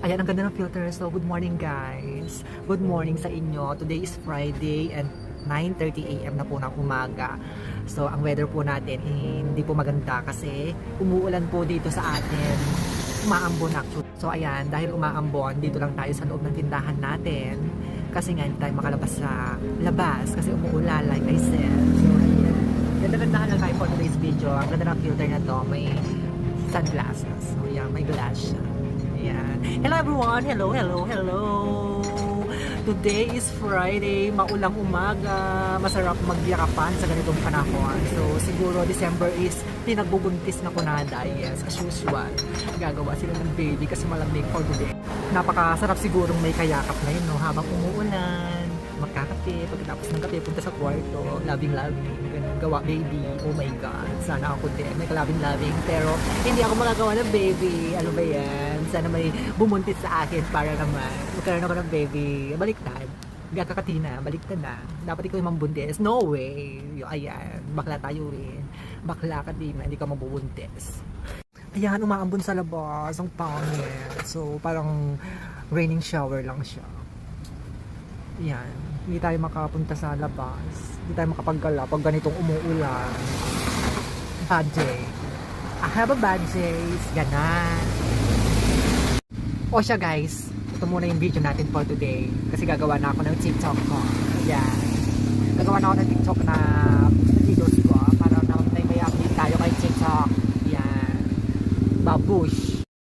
Ayan, ang ganda ng filter. So, good morning guys. Good morning sa inyo. Today is Friday and 9:30 AM na po ng umaga. So, ang weather po natin hindi po maganda kasi umuulan po dito sa atin. Umaambon actually. So, ayan, dahil umaambon, dito lang tayo sa loob ng tindahan natin. Kasi nga, hindi tayo makalabas sa labas kasi umuulan, like I said. So, ayan. Ganda-gandahan lang tayo for today's video. Ang ganda ng filter na to, may sunglasses. So, ayan, may glass siya. Ayan. Hello everyone! Hello, hello, hello! Today is Friday, maulang umaga, masarap magyakapan sa ganitong panahon. So siguro December is pinagbubuntis na kunada, yes, as usual. Gagawa sila ng baby kasi malamig for today. Napakasarap sigurong may kayakap na yun, no? Habang umuulan, magkakape, pagkatapos ng kape, punta sa kwarto, labing-labing, ganun, gawa baby, oh my god, sana ako din, may kalabing-labing, pero hindi ako magagawa ng baby, ano ba yan, sana may bumuntis sa akin para naman, magkaroon ako ng baby, baliktad, gagakatina, baliktad na, dapat ikaw yung mambuntis, no way, ayan, bakla tayo rin, bakla ka din, hindi ka mabubuntis. Ayan, umaambon sa labas, ang pangit, so parang raining shower lang siya. Yan, hindi tayo makapunta sa labas, hindi tayo makapaggala pag ganitong umuulan. Bad day. I have a bad days. Ganan. O siya guys, ito muna yung video natin for today kasi gagawa na ako ng TikTok ko. Yan, gagawa na ako ng TikTok na videos ko para na may update tayo kay TikTok. Yan, babush.